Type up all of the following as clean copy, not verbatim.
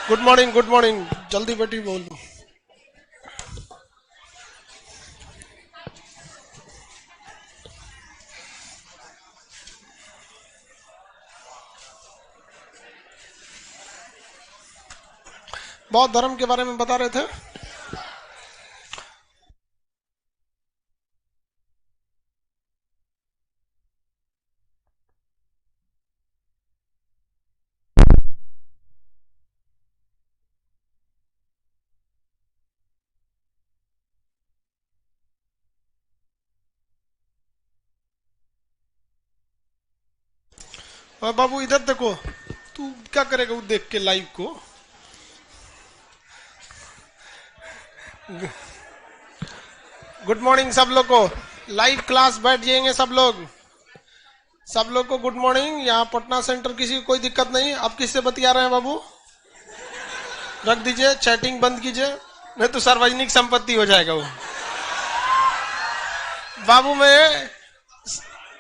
Good morning. जल्दी बेटी बोल। बौद्ध धर्म के बारे में बता रहे थे। और बाबू इधर देखो, तू क्या करेगा वो देख के लाइव को। गुड मॉर्निंग सब लोग को। लाइव क्लास बैठ जाएंगे सब लोग। सब लोग को गुड मॉर्निंग। यहाँ पटना सेंटर, किसी को कोई दिक्कत नहीं। अब किससे बतिया रहे हैं बाबू? रख दीजिए, चैटिंग बंद कीजिए, नहीं तो सार्वजनिक संपत्ति हो जाएगा वो। बाबू में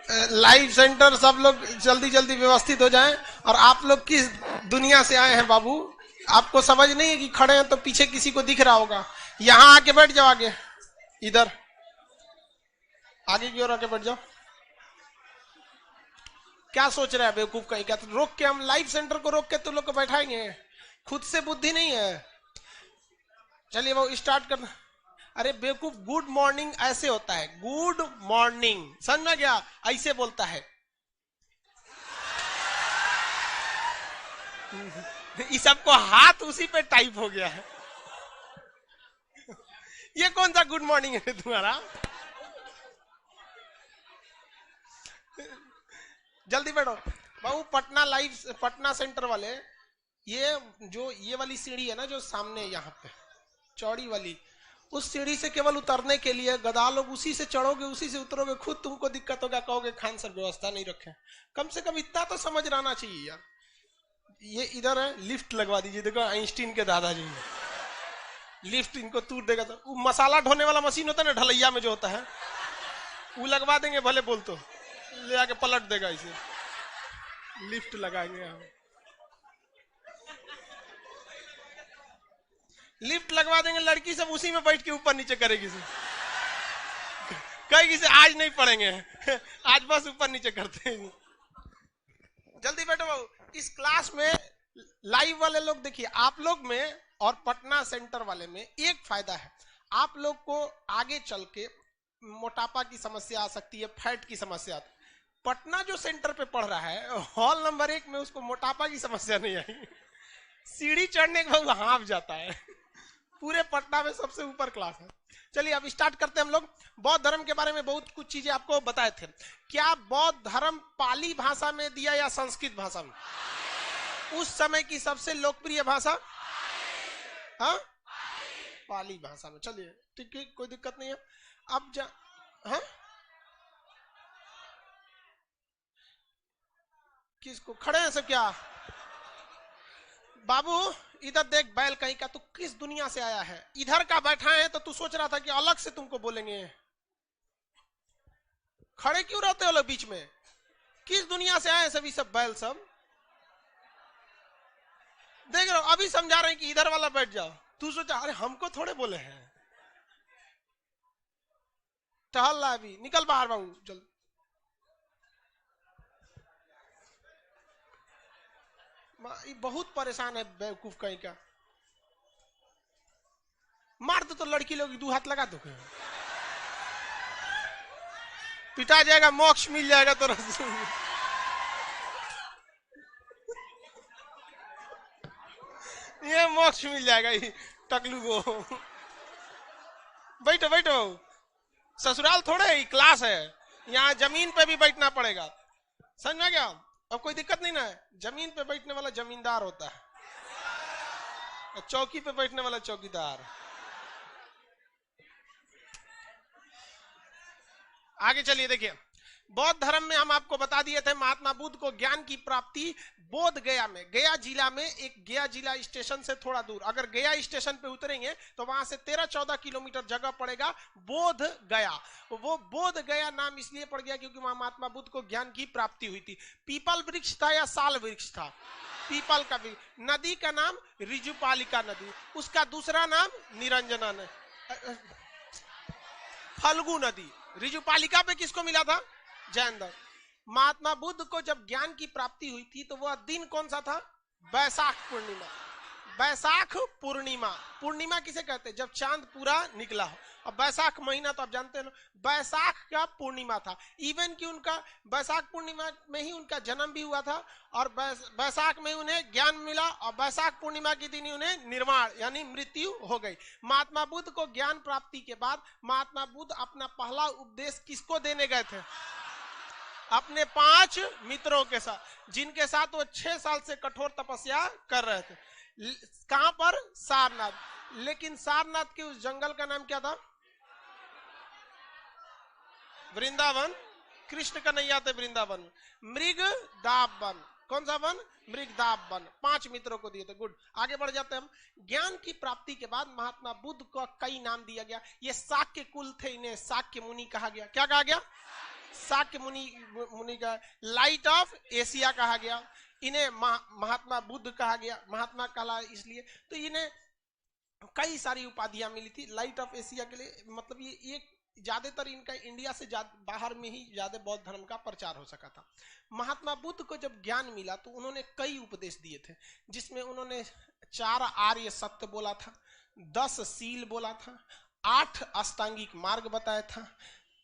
लाइव सेंटर, सब लोग जल्दी जल्दी व्यवस्थित हो जाएं। और आप लोग किस दुनिया से आए हैं बाबू? आपको समझ नहीं है कि खड़े हैं तो पीछे किसी को दिख रहा होगा। यहां आके बैठ जाओ, आगे इधर आगे की ओर आके बैठ जाओ। क्या सोच रहे हैं बेवकूफ कहीं का? तो रोक के हम लाइव सेंटर को रोक के तो लोग को बैठाएंगे। खुद से बुद्धि नहीं है। चलिए वो स्टार्ट करना। अरे बेवकूफ, गुड मॉर्निंग ऐसे होता है। गुड मॉर्निंग समझ में गया? ऐसे बोलता है। इस सबको हाथ उसी पे टाइप हो गया है। ये कौन सा गुड मॉर्निंग है तुम्हारा? जल्दी बैठो बाबू। पटना लाइव, पटना सेंटर वाले, ये वाली सीढ़ी है ना जो सामने यहाँ पे चौड़ी वाली, उस सीढ़ी से केवल उतरने के लिए गधा लोग उसी से चढ़ोगे, उसी से उतरोगे। खुद तुमको दिक्कत होगा, कहोगे खान सर व्यवस्था नहीं रखे। कम से कम इतना तो समझ रहना चाहिए यार। ये इधर है, लिफ्ट लगवा दीजिए। देखो आइंस्टीन के दादाजी लिफ्ट इनको तूर देगा। तो वो मसाला ढोने वाला मशीन होता है ना ढलैया में जो होता है, वो लगवा देंगे। भले बोल तो ले आके पलट देगा। इसे लिफ्ट लगाएंगे हम। लिफ्ट लगवा देंगे, लड़की सब उसी में बैठ के ऊपर नीचे करेगी। कहेगी से आज नहीं पढ़ेंगे, आज बस ऊपर नीचे करते हैं। जल्दी बैठो बाबू। इस क्लास में लाइव वाले लोग देखिए, आप लोग में और पटना सेंटर वाले में एक फायदा है। आप लोग को आगे चल के मोटापा की समस्या आ सकती है, फैट की समस्या। पटना जो सेंटर पे पढ़ रहा है, हॉल नंबर 1 में, उसको मोटापा की समस्या नहीं आई। सीढ़ी चढ़ने के बाद हाँफ जाता है। पूरे पटना में सबसे ऊपर क्लास है। चलिए अब स्टार्ट करते हैं हम लोग। बौद्ध धर्म के बारे में बहुत कुछ चीजें आपको बताए थे। क्या बौद्ध धर्म पाली भाषा में दिया या संस्कृत भाषा में? उस समय की सबसे लोकप्रिय भाषा हाँ पाली भाषा में। चलिए ठीक है, कोई दिक्कत नहीं है। अब हाँ किसको खड़े हैं सब क्या? बाबू इधर देख, बैल कहीं का। तू किस दुनिया से आया है? इधर का बैठा है तो तू सोच रहा था कि अलग से तुमको बोलेंगे। खड़े क्यों रहते हो लोग बीच में? किस दुनिया से आए सभी सब बैल सब? देख रहे हो, अभी समझा रहे हैं कि इधर वाला बैठ जाओ। तू सोचा अरे हमको थोड़े बोले हैं। टहल रहा अभी, निकल बाहर बाबू चल। बहुत परेशान है बेवकूफ कहीं का। मार दो तो लड़की लोग 2 हाथ लगा दो। पिटा जाएगा, मोक्ष मिल जाएगा तो। ये मोक्ष मिल जाएगा ये टकलू को। बैठो बैठो, ससुराल थोड़े ही क्लास है। यहाँ जमीन पे भी बैठना पड़ेगा, समझ में क्या? अब कोई दिक्कत नहीं ना है। जमीन पे बैठने वाला जमींदार होता है, चौकी पे बैठने वाला चौकीदार। आगे चलिए देखिए, बौद्ध धर्म में हम आपको बता दिए थे महात्मा बुद्ध को ज्ञान की प्राप्ति बोध गया में, गया जिला में, एक गया जिला स्टेशन से थोड़ा दूर, अगर गया स्टेशन पे उतरेंगे तो वहां से 13-14 किलोमीटर जगह पड़ेगा बोध गया। वो बोध गया नाम इसलिए पड़ गया क्योंकि वहां महात्मा बुद्ध को ज्ञान की प्राप्ति हुई थी। पीपल वृक्ष था या साल वृक्ष था? पीपल का वृक्ष। नदी का नाम ऋजुपालिका नदी, उसका दूसरा नाम निरंजना नदी, फल्गु नदी। ऋजुपालिका पे किसको मिला था? जैन धर्म। महात्मा बुद्ध को जब ज्ञान की प्राप्ति हुई थी तो वह दिन कौन सा था? बैसाख पूर्णिमा। बैसाख पूर्णिमा, पूर्णिमा किसे कहते हैं? जब चांद पूरा निकला हो। और बैसाख महीना तो आप जानते हैं, बैसाख का पूर्णिमा था। इवन कि उनका बैसाख पूर्णिमा में ही उनका जन्म भी हुआ था और बैसाख में उन्हें ज्ञान मिला और बैसाख पूर्णिमा के दिन ही उन्हें निर्वाण यानी मृत्यु हो गई। महात्मा बुद्ध को ज्ञान प्राप्ति के बाद महात्मा बुद्ध अपना पहला उपदेश किसको देने गए थे? अपने 5 मित्रों के साथ, जिनके साथ वो 6 साल से कठोर तपस्या कर रहे थे। कहां पर? सारनाथ। लेकिन सारनाथ के उस जंगल का नाम क्या था? वृंदावन। कृष्ण कन्हैया थे वृंदावन। मृगदाब वन। कौन सा वन? मृगदाब वन। 5 मित्रों को दिए थे। गुड, आगे बढ़ जाते हैं हम। ज्ञान की प्राप्ति के बाद महात्मा बुद्ध को कई नाम दिया गया। ये शाक्य कुल थे, इन्हें शाक्य मुनि कहा गया। क्या कहा गया? शाक्य मुनि का। लाइट ऑफ एशिया कहा गया। इन्हें महात्मा बुद्ध कहा गया। महात्मा कहा इसलिए तो इन्हें कई सारी उपाधियां मिली थी लाइट ऑफ एशिया के लिए। मतलब ये ज्यादातर इनका इंडिया से बाहर में ही ज्यादा बौद्ध धर्म का प्रचार हो सका था। महात्मा बुद्ध को जब ज्ञान मिला तो उन्होंने कई उपदेश दिए थे, जिसमें उन्होंने 4 आर्य सत्य बोला था, 10 शील बोला था, 8 अष्टांगिक मार्ग बताया था,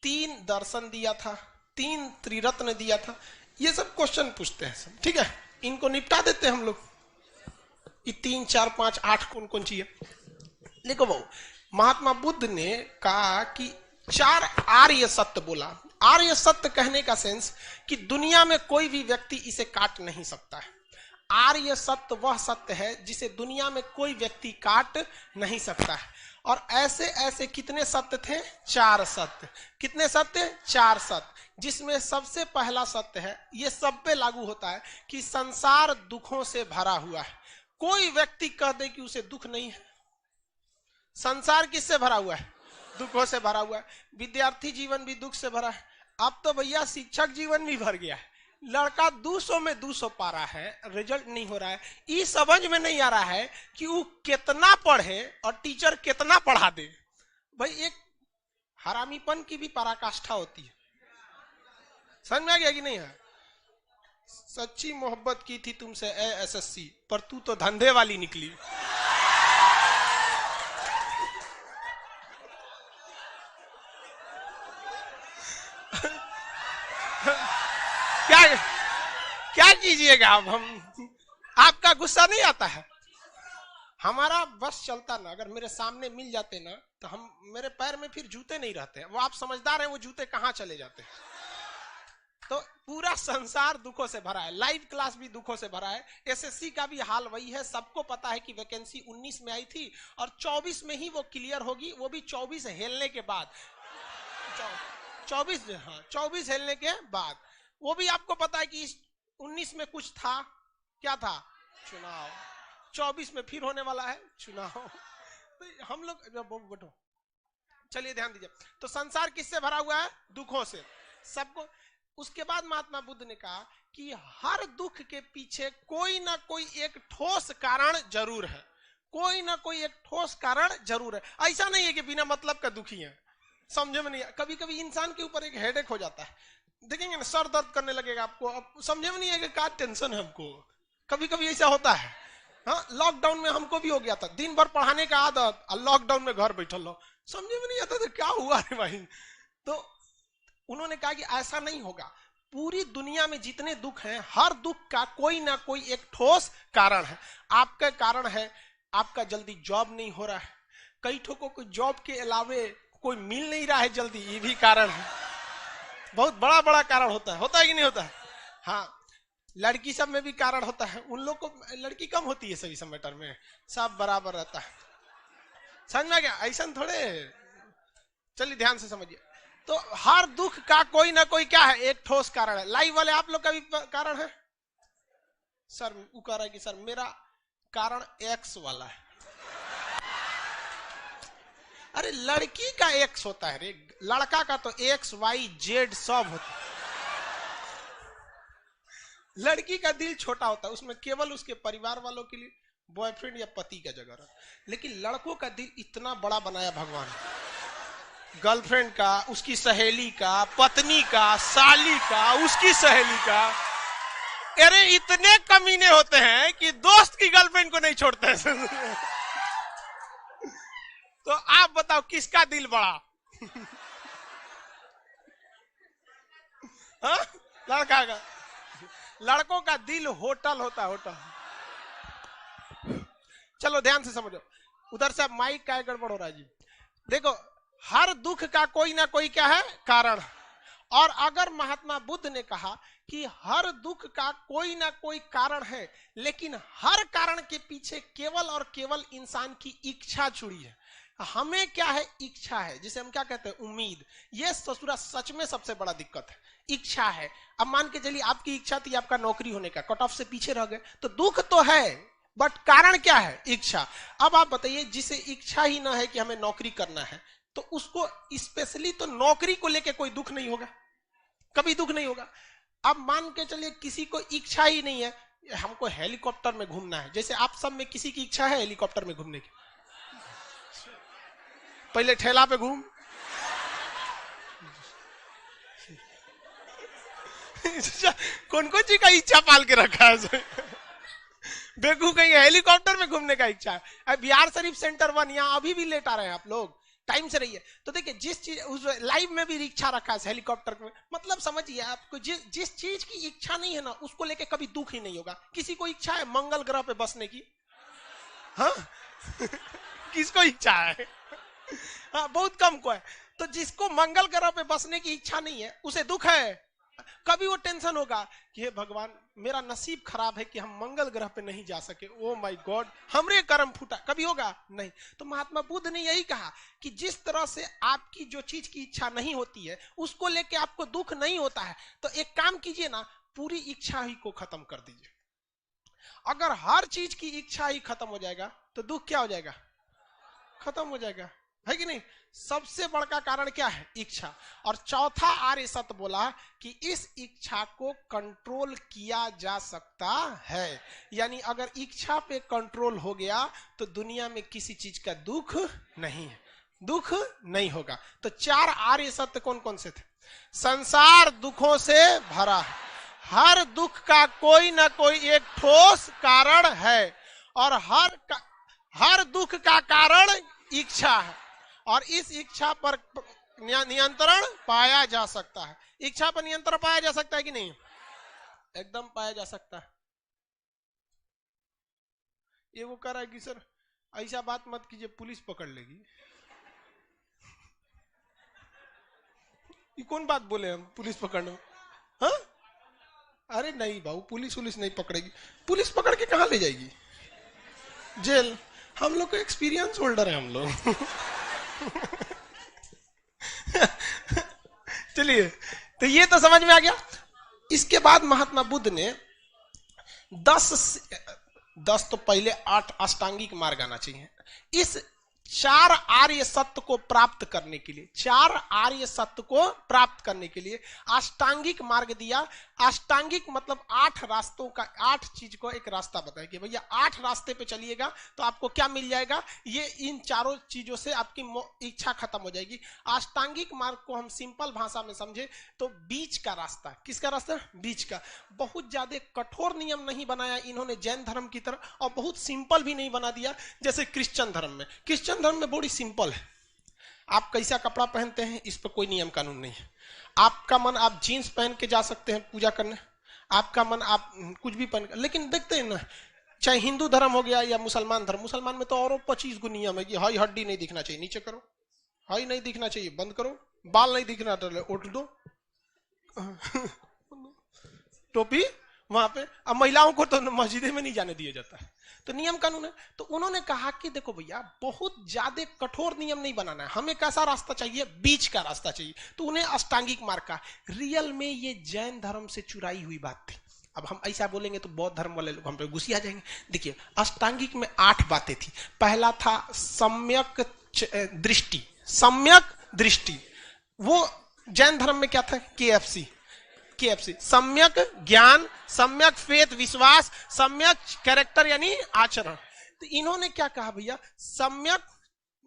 3 दर्शन दिया था, 3 त्रिरत्न दिया था। ये सब क्वेश्चन पूछते हैं सब, ठीक है, इनको निपटा देते हैं हम लोग। ये 3, 4, 5, 8 कौन कौन चाहिए? देखो बहु, महात्मा बुद्ध ने कहा कि 4 आर्य सत्य बोला। आर्य सत्य कहने का सेंस कि दुनिया में कोई भी व्यक्ति इसे काट नहीं सकता है। आर्य सत्य वह सत्य है जिसे दुनिया में कोई व्यक्ति काट नहीं सकता है। और ऐसे ऐसे कितने सत्य थे? 4 सत्य। कितने सत्य? 4 सत्य। जिसमें सबसे पहला सत्य है, ये सब पे लागू होता है, कि संसार दुखों से भरा हुआ है। कोई व्यक्ति कह दे कि उसे दुख नहीं है। संसार किससे भरा हुआ है? दुखों से भरा हुआ है। विद्यार्थी जीवन भी दुख से भरा है। अब तो भैया शिक्षक जीवन भी भर गया है। लड़का 200 में 200 पा रहा है, रिजल्ट नहीं हो रहा है। ये समझ में नहीं आ रहा है कि वो कितना पढ़े और टीचर कितना पढ़ा दे। भाई एक हरामीपन की भी पराकाष्ठा होती है। समझ में आ गया कि नहीं है? सच्ची मोहब्बत की थी तुमसे ए एसएससी, पर तू तो धंधे वाली निकली। क्या कीजिएगा अब हम? आपका गुस्सा नहीं आता है? हमारा बस चलता ना, अगर मेरे सामने मिल जाते ना तो हम, मेरे पैर में फिर जूते नहीं रहते हैं। वो आप समझदार हैं, वो जूते कहां चले जाते हैं। तो पूरा संसार दुखों से भरा है। लाइव क्लास भी दुखों से भरा है। एसएससी का भी हाल वही है। सबको पता है कि वैकेंसी 19 में आई थी और 24 में ही वो क्लियर होगी, वो भी 24 हेलने के बाद। 24 हेलने के बाद। वो भी आपको पता है कि 19 में कुछ था। क्या था? चुनाव। 24 में फिर होने वाला है चुनाव। तो हम लोग बैठो, चलिए ध्यान दीजिए। तो संसार किससे भरा हुआ है? दुखों से। सबको। उसके बाद महात्मा बुद्ध ने कहा कि हर दुख के पीछे कोई ना कोई एक ठोस कारण जरूर है। कोई ना कोई एक ठोस कारण जरूर है। ऐसा नहीं है कि बिना मतलब का दुखी है। समझे में नहीं? कभी कभी इंसान के ऊपर एक हेडेक हो जाता है, देखेंगे ना, सर दर्द करने लगेगा आपको। अब समझे में नहीं है कि क्या टेंशन है हमको। कभी कभी ऐसा होता है। हाँ, लॉकडाउन में हमको भी हो गया था। दिन भर पढ़ाने का आदत और लॉकडाउन में घर बैठल रहो, समझे में नहीं आता था क्या हुआ है भाई। तो उन्होंने कहा कि ऐसा नहीं होगा। पूरी दुनिया में जितने दुख हैं, हर दुख का कोई ना कोई एक ठोस कारण है। आपका कारण है आपका जल्दी जॉब नहीं हो रहा है। कई ठोकों को जॉब के अलावे कोई मिल नहीं रहा है जल्दी, ये भी कारण है। बहुत बड़ा बड़ा कारण होता है कि नहीं होता है? हाँ, लड़की सब में भी कारण होता है। उन लोग को लड़की कम होती है सभी मैटर में, सब बराबर रहता है। समझ में आ गया? ऐसा थोड़े। चलिए ध्यान से समझिए। तो हर दुख का कोई ना कोई क्या है, एक ठोस कारण है। लाइव वाले आप लोग का भी कारण है। सर वो कह रहा है कि सर मेरा कारण एक्स वाला है। अरे लड़की का एक्स होता है रे, लड़का का तो एक्स वाई जेड सब होता है। लड़की का दिल छोटा होता है, उसमें केवल उसके परिवार वालों के लिए बॉयफ्रेंड या पति का जगह रहा। लेकिन लड़कों का दिल इतना बड़ा बनाया भगवान, गर्लफ्रेंड का, उसकी सहेली का, पत्नी का, साली का, उसकी सहेली का। अरे इतने कमीने होते हैं कि दोस्त की गर्लफ्रेंड को नहीं छोड़ते हैं। तो आप बताओ किसका दिल बड़ा? हाँ? लड़का का। लड़कों का दिल होटल होता है, होटल। चलो ध्यान से समझो, उधर से माइक का गड़बड़ हो रहा है जी। देखो, हर दुख का कोई ना कोई क्या है, कारण। और अगर महात्मा बुद्ध ने कहा कि हर दुख का कोई ना कोई कारण है, लेकिन हर कारण के पीछे केवल और केवल इंसान की इच्छा जुड़ी है। हमें क्या है, इच्छा है, जिसे हम क्या कहते हैं, उम्मीद। ये ससुरा सच में सबसे बड़ा दिक्कत है, इच्छा है। अब मान के चलिए आपकी इच्छा थी आपका नौकरी होने का, कट ऑफ से पीछे रह गए, तो दुख तो है, बट कारण क्या है, इच्छा। अब आप बताइए, जिसे इच्छा ही ना है कि हमें नौकरी करना है, तो उसको स्पेशली तो नौकरी को लेके कोई दुख नहीं होगा, कभी दुख नहीं होगा। अब मान के चलिए किसी को इच्छा ही नहीं है, हमको हेलीकॉप्टर में घूमना है। जैसे आप सब में किसी की इच्छा है हेलीकॉप्टर में घूमने की? पहले ठेला पे घूम। कौन कौन चीज का इच्छा पाल के रखा है? बेगू कहीं हेलीकॉप्टर में घूमने का इच्छा है। बिहार शरीफ सेंटर 1 यहाँ अभी भी लेट आ रहे हैं आप लोग, टाइम से रहिए। तो देखिए, जिस चीज उस लाइव में भी इच्छा रखा है हेलीकॉप्टर में, मतलब समझिए आपको, जिस चीज की इच्छा नहीं है ना, उसको लेके कभी दुख ही नहीं होगा। किसी को इच्छा है मंगल ग्रह पे बसने की? हाँ? किसको इच्छा है? हाँ, बहुत कम को है। तो जिसको मंगल ग्रह पे बसने की इच्छा नहीं है, उसे दुख है। कभी वो टेंशन होगा कि हे भगवान, मेरा नसीब खराब है कि हम मंगल ग्रह पे नहीं जा सके, ओ माय गॉड हमरे कर्म फूटा, कभी होगा नहीं। तो महात्मा बुद्ध ने यही कहा कि जिस तरह से आपकी जो चीज की इच्छा नहीं होती है, उसको लेके आपको दुख नहीं होता है, तो एक काम कीजिए ना, पूरी इच्छा ही को खत्म कर दीजिए। अगर हर चीज की इच्छा ही खत्म हो जाएगा, तो दुख क्या हो जाएगा, खत्म हो जाएगा, है कि नहीं? सबसे बड़ा कारण क्या है, इच्छा। और चौथा आर्य सत्य बोला कि इस इच्छा को कंट्रोल किया जा सकता है। यानी अगर इच्छा पे कंट्रोल हो गया तो दुनिया में किसी चीज का दुख नहीं है, दुख नहीं होगा। तो 4 आर्य सत्य कौन कौन से थे? संसार दुखों से भरा है, हर दुख का कोई ना कोई एक ठोस कारण है, और हर दुख का कारण इच्छा है, और इस इच्छा पर नियंत्रण पाया जा सकता है। इच्छा पर नियंत्रण पाया जा सकता है कि नहीं? एकदम पाया जा सकता है। ये वो कह रहा है कि सर ऐसा बात मत कीजिए, पुलिस पकड़ लेगी। ये कौन बात बोले हम, पुलिस पकड़ना? हाँ? अरे नहीं बाबू, पुलिस नहीं पकड़ेगी। पुलिस पकड़ के कहां ले जाएगी? जेल। हम लोग को एक्सपीरियंस होल्डर है हम लोग। चलिए, तो ये तो समझ में आ गया। इसके बाद महात्मा बुद्ध ने 10 तो पहले 8 अष्टांगिक मार्ग आना चाहिए। इस 4 आर्य सत्य को प्राप्त करने के लिए, 4 आर्य सत्य को प्राप्त करने के लिए अष्टांगिक मार्ग दिया। अष्टांगिक मतलब 8 रास्तों का, 8 चीज को एक रास्ता बताया कि भैया 8 रास्ते पे चलिएगा तो आपको क्या मिल जाएगा, ये इन चारों चीजों से आपकी इच्छा खत्म हो जाएगी। अष्टांगिक मार्ग को हम सिंपल भाषा में समझे तो बीच का रास्ता। किसका रास्ता? बीच का। बहुत ज्यादा कठोर नियम नहीं बनाया इन्होंने जैन धर्म की तरह, और बहुत सिंपल भी नहीं बना दिया जैसे क्रिश्चियन धर्म में। क्रिश्चियन धर्म में बड़ी सिंपल है, आप कैसा कपड़ा पहनते हैं इस पर कोई नियम कानून नहीं है। आपका मन, आप जीन्स पहन के जा सकते हैं पूजा करने, आपका मन आप कुछ भी पहन। लेकिन देखते हैं ना, चाहे हिंदू धर्म हो गया या मुसलमान धर्म, मुसलमान में तो और 25 गो नियम है कि हाई हड्डी नहीं दिखना चाहिए, नीचे करो, हाई नहीं दिखना चाहिए, बंद करो, बाल नहीं दिखना चाहिए, उठ दो, टोपी वहां पे। अब महिलाओं को तो मस्जिद में नहीं जाने दिया जाता है, तो नियम कानून है। तो उन्होंने कहा कि देखो भैया, बहुत ज्यादा कठोर नियम नहीं बनाना है, हमें कैसा रास्ता चाहिए, बीच का रास्ता चाहिए। तो उन्हें अष्टांगिक मार्ग का, रियल में ये जैन धर्म से चुराई हुई बात थी। अब हम ऐसा बोलेंगे तो बौद्ध धर्म वाले लोग हम पे गुस्सा जाएंगे। देखिए, अष्टांगिक में 8 बातें थी। पहला था सम्यक दृष्टि, सम्यक दृष्टि। वो जैन धर्म में क्या था, KFC, सम्यक ज्ञान, सम्यक फेथ विश्वास, सम्यक कैरेक्टर यानी आचरण। तो इन्होंने क्या कहा भैया, सम्यक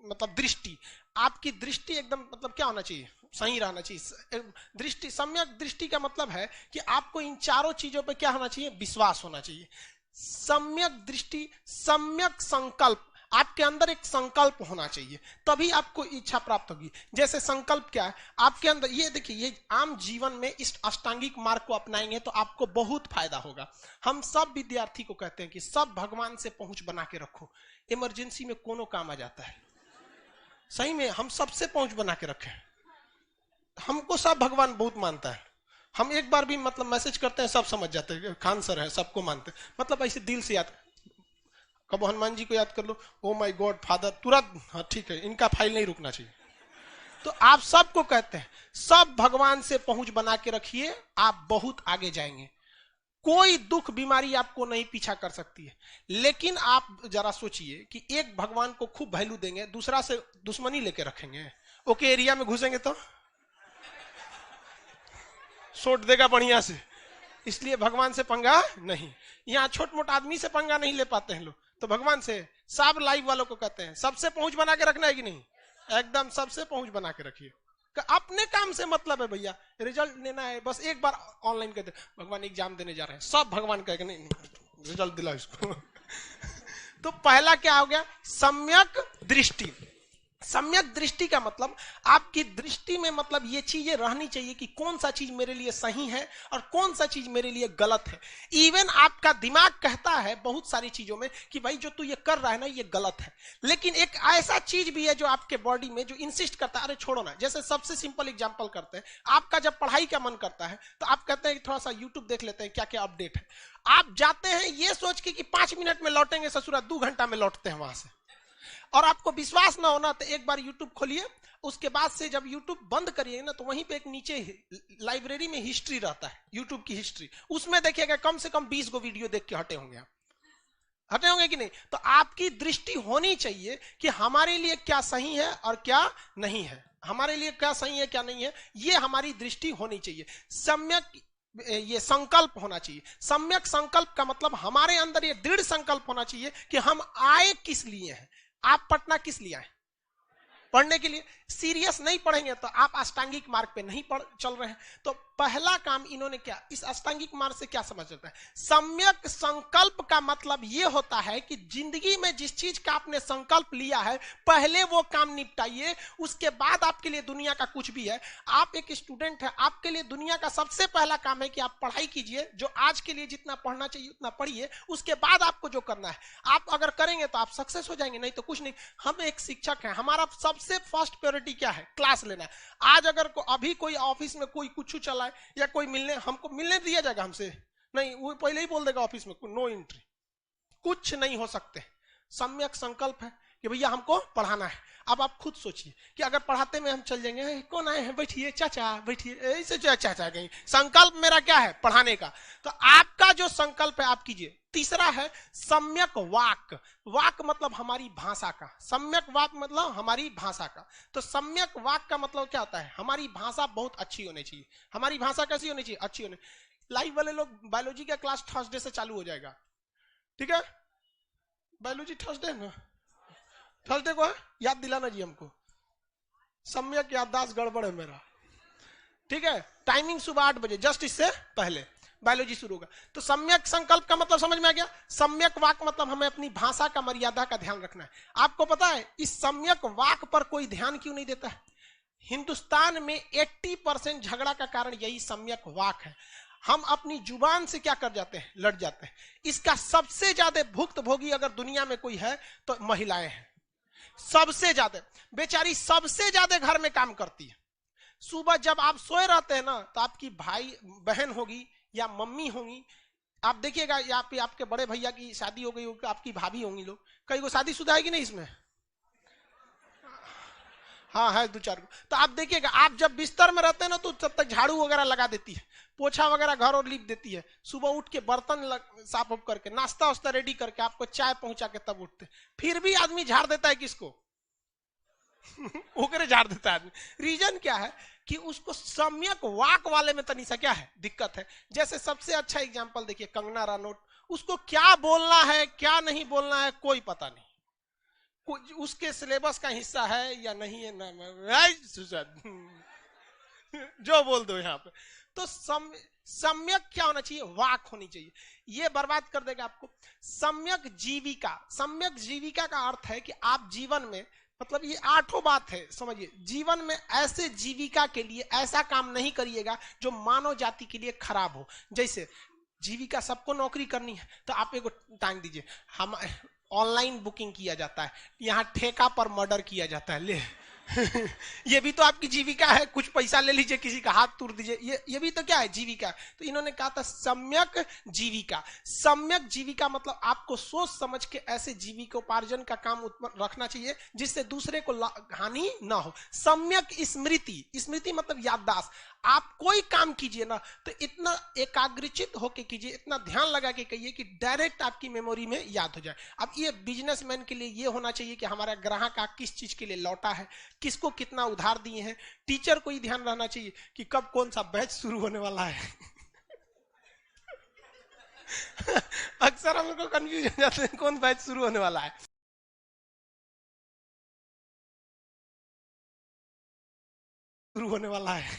मतलब दृष्टि, आपकी दृष्टि एकदम मतलब क्या होना चाहिए, सही रहना चाहिए। दृष्टि, सम्यक दृष्टि का मतलब है कि आपको इन चारों चीजों पे क्या होना चाहिए, विश्वास होना चाहिए। सम्यक दृष्टि, सम्यक संकल्प, आपके अंदर एक संकल्प होना चाहिए, तभी आपको इच्छा प्राप्त होगी। जैसे संकल्प क्या है आपके अंदर, ये देखिए, ये आम जीवन में इस अष्टांगिक मार्ग को अपनाएंगे तो आपको बहुत फायदा होगा। हम सब विद्यार्थी को कहते हैं कि सब भगवान से पहुंच बना के रखो, इमरजेंसी में कोनो काम आ जाता है। सही में हम सबसे पहुंच बना के रखें, हमको सब भगवान बहुत मानता है। हम एक बार भी मतलब मैसेज करते हैं, सब समझ जाते हैं, खान सर है, सबको मानते हैं, मतलब ऐसे दिल से याद। कब हनुमान जी को याद कर लो, ओ माय गॉड फादर, तुरंत हाँ ठीक है, इनका फाइल नहीं रुकना चाहिए। तो आप सबको कहते हैं, सब भगवान से पहुंच बना के रखिए, आप बहुत आगे जाएंगे। कोई दुख बीमारी आपको नहीं पीछा कर सकती है। लेकिन आप जरा सोचिए कि एक भगवान को खूब वैल्यू देंगे, दूसरा से दुश्मनी लेके रखेंगे, ओके एरिया में घुसेंगे तो सोट देगा बढ़िया से, इसलिए भगवान से पंगा नहीं। यहाँ छोट मोट आदमी से पंगा नहीं ले पाते हैं लोग, तो भगवान से। सब लाइव वालों को कहते हैं, सबसे पहुंच बना के रखना है कि नहीं, एकदम सबसे पहुंच बना के रखिए। अपने काम से मतलब है भैया, रिजल्ट लेना है, बस एक बार ऑनलाइन कहते भगवान एग्जाम देने जा रहे हैं, सब भगवान कहेंगे नहीं रिजल्ट दिला इसको। तो पहला क्या हो गया, सम्यक दृष्टि। सम्यक दृष्टि का मतलब आपकी दृष्टि में मतलब ये चीजें रहनी चाहिए कि कौन सा चीज मेरे लिए सही है और कौन सा चीज मेरे लिए गलत है। इवन आपका दिमाग कहता है बहुत सारी चीजों में कि भाई जो तू ये कर रहा है ना ये गलत है, लेकिन एक ऐसा चीज भी है जो आपके बॉडी में जो इंसिस्ट करता है, अरे छोड़ो ना। जैसे सबसे सिंपल एग्जांपल करते हैं, आपका जब पढ़ाई का मन करता है तो आप कहते हैं थोड़ा सा यूट्यूब देख लेते हैं क्या क्या अपडेट है। आप जाते हैं ये सोच के कि 5 मिनट में लौटेंगे, ससुरा 2 घंटा में लौटते हैं वहां से। और आपको विश्वास ना होना तो एक बार YouTube खोलिए, उसके बाद से जब YouTube बंद करिए ना तो वहीं पे एक नीचे लाइब्रेरी में हिस्ट्री रहता है, YouTube की हिस्ट्री, उसमें देखिएगा कम से कम 20 गो वीडियो देख के हटे होंगे आप, हटे होंगे कि नहीं। तो आपकी दृष्टि होनी चाहिए कि हमारे लिए क्या सही है और क्या नहीं है, हमारे लिए क्या सही है क्या नहीं है, ये हमारी दृष्टि होनी चाहिए। सम्यक ये संकल्प होना चाहिए। सम्यक संकल्प का मतलब हमारे अंदर ये दृढ़ संकल्प होना चाहिए कि हम आए किस लिए हैं। आप पटना किस लिए आए, पढ़ने के लिए। सीरियस नहीं पढ़ेंगे तो आप अष्टांगिक मार्ग पे नहीं चल रहे हैं। तो पहला काम इन्होंने क्या, इस अष्टांगिक मार्ग से क्या समझ सकता है, सम्यक संकल्प का मतलब यह होता है कि जिंदगी में जिस चीज का आपने संकल्प लिया है पहले वो काम निपटाइए, उसके बाद आपके लिए दुनिया का कुछ भी है। आप एक स्टूडेंट है, आपके लिए दुनिया का सबसे पहला काम है कि आप पढ़ाई कीजिए, जो आज के लिए जितना पढ़ना चाहिए उतना पढ़िए, उसके बाद आपको जो करना है आप अगर करेंगे तो आप सक्सेस हो जाएंगे, नहीं तो कुछ नहीं। हम एक शिक्षक हैं, हमारा सबसे फर्स्ट प्रायोरिटी क्या है, क्लास लेना है। आज अगर अभी कोई ऑफिस में कोई कुछ चला है या कोई मिलने, हमको मिलने दिया जाएगा हमसे नहीं, वो पहले ही बोल देगा ऑफिस में नो एंट्री, कुछ नहीं हो सकते। सम्यक संकल्प है कि भैया हमको पढ़ाना है। अब आप खुद सोचिए कि अगर पढ़ाते में हम चल जाएंगे, कौन आए हैं, बैठिए चाचा बैठिए, ऐसे चाचा कहीं, संकल्प मेरा क्या है, पढ़ाने का। तो आपका जो संकल्प है आप कीजिए। तीसरा है सम्यक वाक। वाक मतलब हमारी भाषा का, सम्यक वाक मतलब हमारी भाषा का। तो सम्यक वाक का मतलब क्या होता है, हमारी भाषा बहुत अच्छी होनी चाहिए। हमारी भाषा कैसी होनी चाहिए, अच्छी होनी। लाइव वाले लोग बायोलॉजी का क्लास थर्सडे से चालू हो जाएगा, ठीक है, बायोलॉजी थर्सडे ना, थर्सडे को है, याद दिलाना जी हमको, सम्यक याददाश्त गड़बड़ है मेरा, ठीक है। टाइमिंग सुबह 8 बजे, जस्ट इससे पहले बायोलॉजी शुरू होगा। तो सम्यक संकल्प का मतलब समझ में आ गया। सम्यक वाक मतलब हमें अपनी भाषा का मर्यादा का ध्यान रखना है। आपको पता है इस सम्यक वाक पर कोई ध्यान क्यों नहीं देता है। हिंदुस्तान में 80% झगड़ा का कारण यही सम्यक वाक है। हम अपनी जुबान से क्या कर जाते हैं, लड़ जाते हैं। इसका सबसे ज्यादा भुक्तभोगी अगर दुनिया में कोई है तो महिलाएं हैं, सबसे ज्यादा। बेचारी सबसे ज्यादा घर में काम करती है। सुबह जब आप सोए रहते हैं ना तो आपकी भाई बहन होगी या मम्मी होंगी, आप देखिएगा, यहाँ पे आपके बड़े भैया की शादी हो गई होगी, आपकी भाभी होंगी लोग, कई को शादीशुदा है कि नहीं इसमें? हाँ है दो चार को। तो आप देखिएगा, आप जब बिस्तर में रहते हैं ना तो तब तक झाड़ू वगैरह लगा देती है, पोछा वगैरह घर और लीप देती है, सुबह उठ के बर्तन साफ उफ करके, नाश्ता वास्ता रेडी करके, आपको चाय पहुंचा के तब उठते। फिर भी आदमी झाड़ देता है किसको? ओकरे झाड़ देता है आदमी। रीजन क्या है कि उसको सम्यक वाक वाले में तनिसा क्या है, दिक्कत है। जैसे सबसे अच्छा एग्जांपल देखिए कंगना रनौत, उसको क्या बोलना है क्या नहीं बोलना है कोई पता नहीं, उसके सिलेबस का हिस्सा है या नहीं है ना, जो बोल दो यहाँ पे। तो सम्यक क्या होना चाहिए? वाक होनी चाहिए। ये बर्बाद कर देगा आपको। सम्यक जीविका, सम्यक जीविका का अर्थ है कि आप जीवन में, मतलब ये 8 बात है समझिए, जीवन में ऐसे जीविका के लिए ऐसा काम नहीं करिएगा जो मानव जाति के लिए खराब हो। जैसे जीविका, सबको नौकरी करनी है तो आप एक टाइम दीजिए, हम ऑनलाइन बुकिंग किया जाता है, यहाँ ठेका पर मर्डर किया जाता है, ले ये भी तो आपकी जीविका है, कुछ पैसा ले लीजिए, किसी का हाथ तोड़ दीजिए, ये भी तो क्या है? जीविका। तो इन्होंने कहा था सम्यक जीविका। सम्यक जीविका मतलब आपको सोच समझ के ऐसे जीविकोपार्जन का काम रखना चाहिए जिससे दूसरे को हानि ना हो। सम्यक स्मृति, स्मृति मतलब याददाश्त। आप कोई काम कीजिए ना तो इतना एकाग्रचित होके कीजिए, इतना ध्यान लगा के कहिए कि डायरेक्ट आपकी मेमोरी में याद हो जाए। अब ये बिजनेसमैन के लिए ये होना चाहिए कि हमारा ग्राहक किस चीज के लिए लौटा है, किसको कितना उधार दिए हैं। टीचर को ही ध्यान रहना चाहिए कि कब कौन सा बैच शुरू होने वाला है। अक्सर हम लोग को कंफ्यूज हो जाते हैं कौन बैच शुरू होने वाला है, शुरू होने वाला है।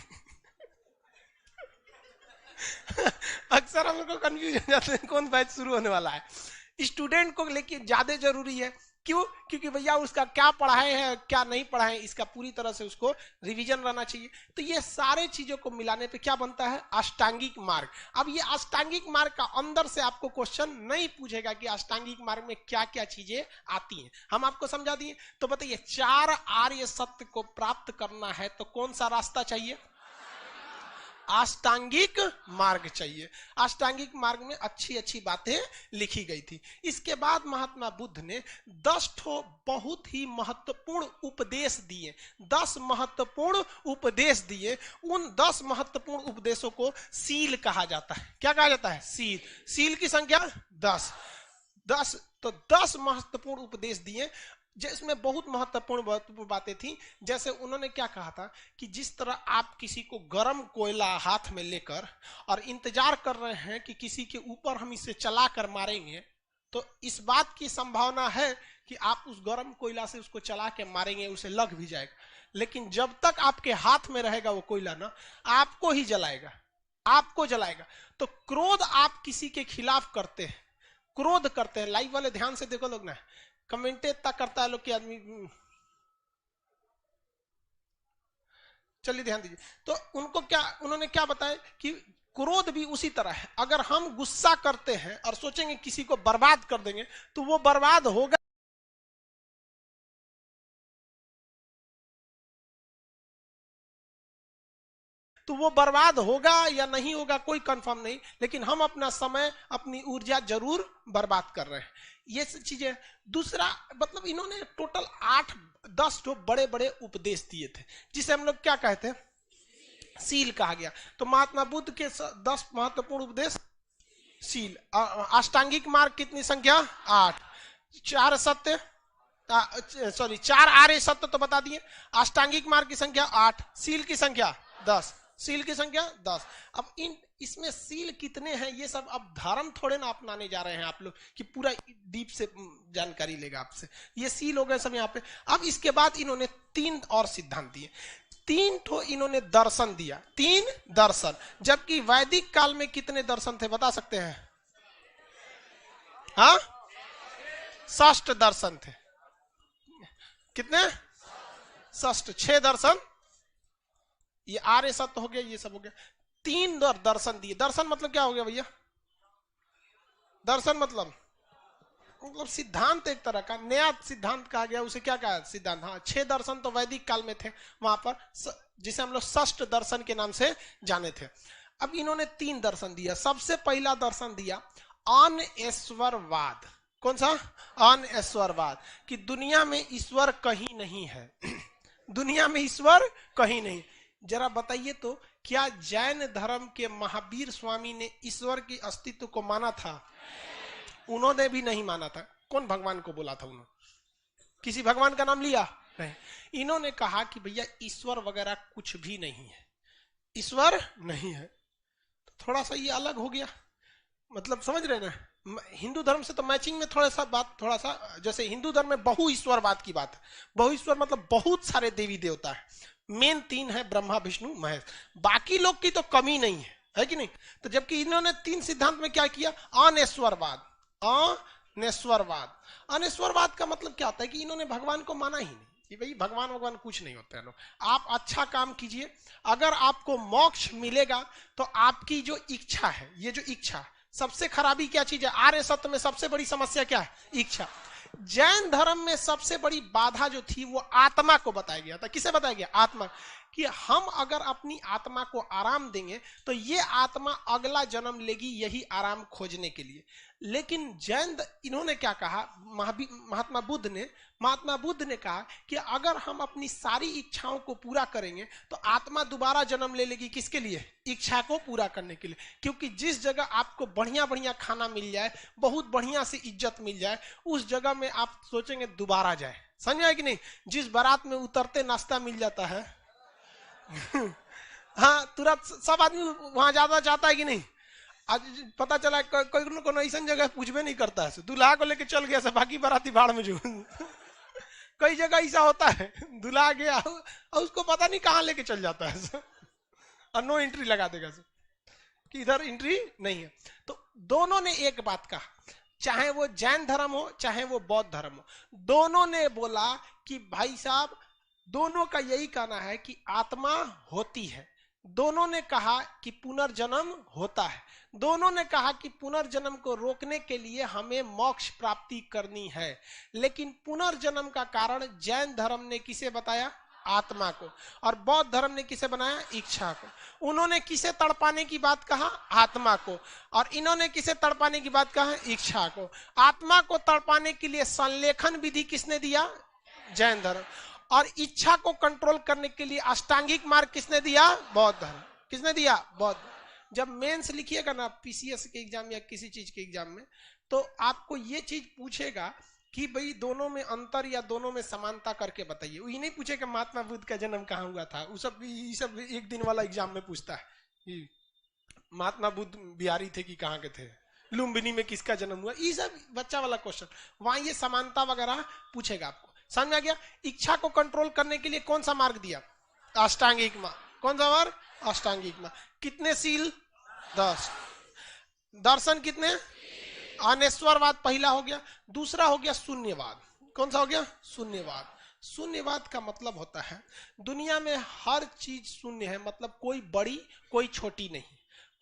अक्सर हम लोग को कंफ्यूज हो जाते हैं कौन बैच शुरू होने वाला है। स्टूडेंट को लेके ज्यादा जरूरी है, क्यों? क्योंकि भैया उसका क्या पढ़ाए है क्या नहीं पढ़ाए, इसका पूरी तरह से उसको रिवीजन रहना चाहिए। तो ये सारे चीजों को मिलाने पे क्या बनता है? अष्टांगिक मार्ग। अब ये अष्टांगिक मार्ग का अंदर से आपको क्वेश्चन नहीं पूछेगा कि अष्टांगिक मार्ग में क्या क्या चीजें आती हैं, हम आपको समझा दिए। तो बताइए 4 आर्य सत्य को प्राप्त करना है तो कौन सा रास्ता चाहिए? अष्टांगिक मार्ग चाहिए। अष्टांगिक मार्ग में अच्छी अच्छी बातें लिखी गई थी। इसके बाद महात्मा बुद्ध ने 10 बहुत ही महत्वपूर्ण उपदेश दिए, 10 महत्वपूर्ण उपदेश दिए। उन 10 महत्वपूर्ण उपदेशों को सील कहा जाता है। क्या कहा जाता है? सील। सील की संख्या 10। तो 10 महत्वपूर्ण उपदेश दिए जिसमें बहुत महत्वपूर्ण बातें थी। जैसे उन्होंने क्या कहा था कि जिस तरह आप किसी को गर्म कोयला हाथ में लेकर और इंतजार कर रहे हैं कि किसी के ऊपर हम इसे चला कर मारेंगे, तो इस बात की संभावना है कि आप उस गर्म कोयला से उसको चला के मारेंगे, उसे लग भी जाएगा, लेकिन जब तक आपके हाथ में रहेगा वो कोयला ना, आपको ही जलाएगा, आपको जलाएगा। तो क्रोध आप किसी के खिलाफ करते हैं, क्रोध करते हैं, लाइव वाले ध्यान से देखो लोग ना, कमेंटे इतना करता है लोग कि आदमी, चलिए ध्यान दीजिए। तो उनको क्या, उन्होंने क्या बताया कि क्रोध भी उसी तरह है। अगर हम गुस्सा करते हैं और सोचेंगे किसी को बर्बाद कर देंगे तो वो बर्बाद होगा, तो वो बर्बाद होगा या नहीं होगा कोई कंफर्म नहीं, लेकिन हम अपना समय अपनी ऊर्जा जरूर बर्बाद कर रहे हैं। ये चीजें। दूसरा मतलब इन्होंने टोटल 8-10 बड़े बड़े उपदेश दिए थे जिसे हम लोग क्या कहते हैं? सील कहा गया। तो महात्मा बुद्ध के 10 महत्वपूर्ण उपदेश सील। अष्टांगिक मार्ग कितनी संख्या? 8। 4 सत्य, सॉरी 4 आर्य सत्य तो बता दिए। अष्टांगिक मार्ग की संख्या 8, सील की संख्या 10। सील की संख्या 10। अब इसमें सील कितने हैं ये सब अब धर्म थोड़े ना अपनाने जा रहे हैं आप लोग कि पूरा डीप से जानकारी लेगा आपसे। ये सील हो गए सब यहाँ पे। अब इसके बाद इन्होंने 3 और सिद्धांत दिए। 3 इन्होंने दर्शन दिया, 3 दर्शन। जबकि वैदिक काल में कितने दर्शन थे बता सकते हैं? हाँ, 6 दर्शन थे। कितने? 6। 6 दर्शन, ये आर्य सत्य हो गया, ये सब हो गया। 3 दर्शन दिए। दर्शन मतलब क्या हो गया भैया? दर्शन मतलब सिद्धांत, एक तरह का नया सिद्धांत कहा गया, उसे क्या कहा? सिद्धांत। हाँ, 6 दर्शन तो वैदिक काल में थे वहां पर, जिसे हम लोग 6 दर्शन के नाम से जाने थे। अब इन्होंने 3 दर्शन दिया। सबसे पहला दर्शन दिया अनईश्वरवाद। कौन सा? अनईश्वरवाद, कि दुनिया में ईश्वर कहीं नहीं है। दुनिया में ईश्वर कहीं नहीं। जरा बताइए तो, क्या जैन धर्म के महावीर स्वामी ने ईश्वर के अस्तित्व को माना था? उन्होंने भी नहीं माना था। कौन भगवान को बोला था उन्होंने? किसी भगवान का नाम लिया? नहीं। इन्होंने कहा कि भैया ईश्वर वगैरह कुछ भी नहीं है, ईश्वर नहीं है। तो थोड़ा सा ये अलग हो गया, मतलब समझ रहे ना? हिंदू धर्म से तो मैचिंग में थोड़ा सा बात, थोड़ा सा जैसे हिंदू धर्म में बहु ईश्वरवाद की बात है। बहु ईश्वर मतलब बहुत सारे देवी देवता है, मेन 3 है, ब्रह्मा विष्णु महेश, बाकी लोग की तो कमी नहीं है कि नहीं? तो जबकि इन्होंने 3 सिद्धांत में क्या किया? अनेश्वरवाद। अनेश्वरवाद, अनेश्वरवाद का मतलब क्या होता है कि इन्होंने भगवान को माना ही नहीं, कि भाई भगवान कुछ नहीं होता है। लोग, आप अच्छा काम कीजिए, अगर आपको मोक्ष मिलेगा तो आपकी जो इच्छा है, ये जो इच्छा, सबसे खराबी क्या चीज है? आर्य सत्य में सबसे बड़ी समस्या क्या है? इच्छा। जैन धर्म में सबसे बड़ी बाधा जो थी वो आत्मा को बताया गया था। किसे बताया गया? आत्मा। कि हम अगर अपनी आत्मा को आराम देंगे तो ये आत्मा अगला जन्म लेगी, यही आराम खोजने के लिए। लेकिन जैन, इन्होंने क्या कहा? महात्मा बुद्ध ने कहा कि अगर हम अपनी सारी इच्छाओं को पूरा करेंगे तो आत्मा दोबारा जन्म ले लेगी। किसके लिए? इच्छा को पूरा करने के लिए। क्योंकि जिस जगह आपको बढ़िया बढ़िया खाना मिल जाए, बहुत बढ़िया से इज्जत मिल जाए, उस जगह में आप सोचेंगे दोबारा जाए। समझ आए कि नहीं? जिस बारात में उतरते नाश्ता मिल जाता है हाँ, तुरंत सब आदमी वहां ज्यादा चाहता है कि नहीं? आज पता चला कोई को ऐसा जगह पूछबे नहीं करता है, दूल्हा को लेके चल गया, बाकी बाराती भाड़ में जो कई जगह ऐसा होता है, दूल्हा गया और उसको पता नहीं कहाँ लेके चल जाता है और नो एंट्री लगा देगा कि इधर एंट्री नहीं है। तो दोनों ने एक बात कहा, चाहे वो जैन धर्म हो चाहे वो बौद्ध धर्म हो, दोनों ने बोला कि भाई साहब, दोनों का यही कहना है कि आत्मा होती है। दोनों ने कहा कि पुनर्जन्म होता है। दोनों ने कहा कि पुनर्जन्म को रोकने के लिए हमें मोक्ष प्राप्ति करनी है। लेकिन पुनर्जन्म का कारण जैन धर्म ने किसे बताया? आत्मा को। और बौद्ध धर्म ने किसे बनाया? इच्छा को। उन्होंने किसे तड़पाने की बात कहा? आत्मा को। और इन्होंने किसे तड़पाने की बात कहा? इच्छा को। आत्मा को तड़पाने के लिए संलेखन विधि किसने दिया? जैन धर्म। और इच्छा को कंट्रोल करने के लिए अष्टांगिक मार्ग किसने दिया? बौद्ध धर्म। किसने दिया? बौद्ध। जब मेंस लिखिएगा ना पीसीएस के एग्जाम या किसी चीज के एग्जाम में, तो आपको ये चीज पूछेगा कि भाई दोनों में अंतर या दोनों में समानता करके बताइए। वो ये नहीं पूछेगा महात्मा बुद्ध का जन्म कहाँ हुआ था। वो सब एक दिन वाला एग्जाम में पूछता है, महात्मा बुद्ध बिहारी थे कि कहाँ के थे, लुम्बिनी में किसका जन्म हुआ, ये सब बच्चा वाला क्वेश्चन। वहां ये समानता वगैरह पूछेगा आपको। समझ आ गया? इच्छा को कंट्रोल करने के लिए कौन सा मार्ग दिया? अष्टांगिक मार्ग। कौन सा मार्ग? अष्टांगिक मार्ग। कितने सील? 10। दर्शन कितने? अनेश्वरवाद पहला हो गया। दूसरा हो गया शून्यवाद। कौन सा हो गया? शून्यवाद। शून्यवाद का मतलब होता है दुनिया में हर चीज शून्य है, मतलब कोई बड़ी कोई छोटी नहीं,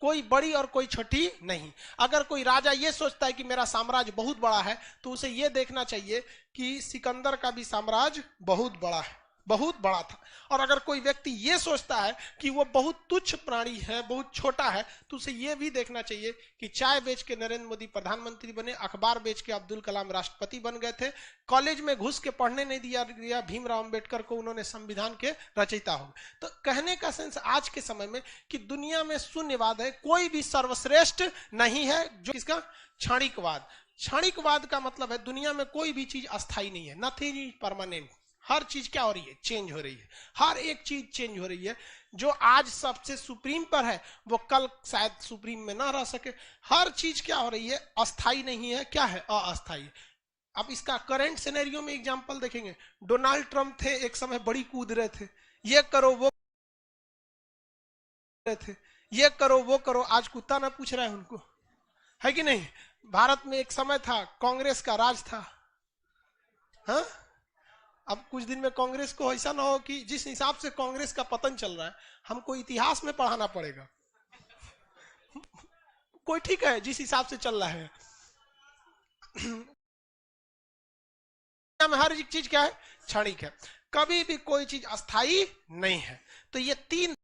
कोई बड़ी और कोई छोटी नहीं। अगर कोई राजा ये सोचता है कि मेरा साम्राज्य बहुत बड़ा है, तो उसे ये देखना चाहिए कि सिकंदर का भी साम्राज्य बहुत बड़ा है, बहुत बड़ा था। और अगर कोई व्यक्ति ये सोचता है कि वो बहुत तुच्छ प्राणी है, बहुत छोटा है, तो उसे ये भी देखना चाहिए कि चाय बेच के नरेंद्र मोदी प्रधानमंत्री बने, अखबार बेच के अब्दुल कलाम राष्ट्रपति बन गए थे, कॉलेज में घुस के पढ़ने नहीं दिया भीमराव अंबेडकर को, उन्होंने संविधान के रचयिता हो। तो कहने का सेंस आज के समय में कि दुनिया में शून्यवाद है, कोई भी सर्वश्रेष्ठ नहीं है। जो इसका क्षणिकवाद। क्षणिकवाद का मतलब है दुनिया में कोई भी चीज अस्थायी नहीं है, नथिंग इज परमानेंट। हर चीज क्या हो रही है? चेंज हो रही है। हर एक चीज चेंज हो रही है। जो आज सबसे सुप्रीम पर है वो कल शायद सुप्रीम में ना रह सके। हर चीज क्या हो रही है? अस्थाई नहीं है। क्या है? अस्थाई। अब इसका करंट सिनेरियो में एग्जांपल देखेंगे। डोनाल्ड ट्रंप थे, एक समय बड़ी कूद रहे थे, ये करो वो थे, ये करो वो करो, आज कुत्ता ना पूछ रहा है उनको, है कि नहीं? भारत में एक समय था कांग्रेस का राज था। हाँ, अब कुछ दिन में कांग्रेस को ऐसा ना हो कि जिस हिसाब से कांग्रेस का पतन चल रहा है हमको इतिहास में पढ़ाना पड़ेगा। कोई ठीक है जिस हिसाब से चल रहा है में हर एक चीज क्या है? क्षणिक है। कभी भी कोई चीज अस्थाई नहीं है। तो ये 3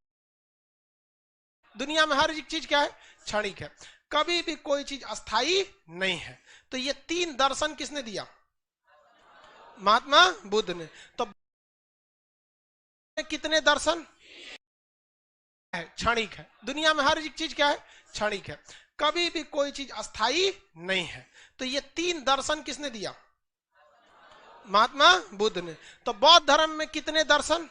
दुनिया में हर एक चीज क्या है? क्षणिक है। कभी भी कोई चीज अस्थाई नहीं है। तो ये 3 दर्शन किसने दिया? महात्मा बुद्ध ने। तो कितने दर्शन है? क्षणिक है। दुनिया में हर एक चीज क्या है? क्षणिक है। कभी भी कोई चीज अस्थाई नहीं है। तो ये 3 दर्शन किसने दिया? महात्मा बुद्ध ने। तो बौद्ध धर्म में कितने दर्शन?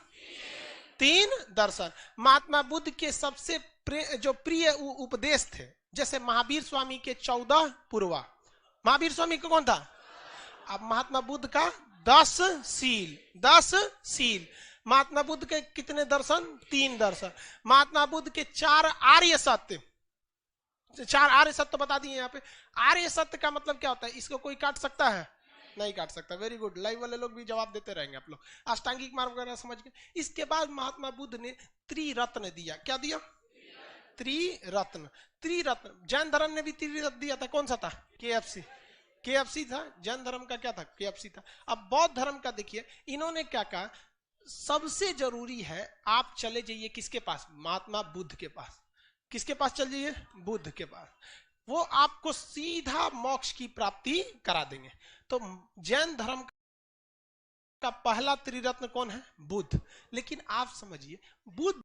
3 दर्शन। महात्मा बुद्ध के सबसे जो प्रिय उपदेश थे, जैसे महावीर स्वामी के 14 पूर्वा। महावीर स्वामी का कौन था? अब महात्मा बुद्ध का 10 शील। 10 शील। महात्मा बुद्ध के कितने दर्शन? 3 दर्शन। महात्मा बुद्ध के 4 आर्य सत्य। 4 आर्य सत्य बता दिए यहाँ पे। आर्य सत्य का मतलब क्या होता है? इसको कोई काट सकता है? नहीं काट सकता। Very good. लाइव वाले लोग भी जवाब देते रहेंगे आप लोग। अष्टांगिक मार्ग वगैरह समझ गए। इसके बाद महात्मा बुद्ध ने त्रिरत्न दिया। क्या दिया? त्रिरत्न। त्रिरत्न। जैन धर्म ने भी त्रिरत्न दिया था। कौन सा था? केएफसी। केएफसी था। जैन धर्म का क्या था? केएफसी था। अब बौद्ध धर्म का देखिए, इन्होंने क्या कहा? सबसे जरूरी है आप चले जाइए किसके पास? महात्मा बुद्ध के पास। किसके पास चल जाइए? बुद्ध के पास। वो आपको सीधा मोक्ष की प्राप्ति करा देंगे। तो जैन धर्म का पहला त्रिरत्न कौन है? बुद्ध। लेकिन आप समझिए, बुद्ध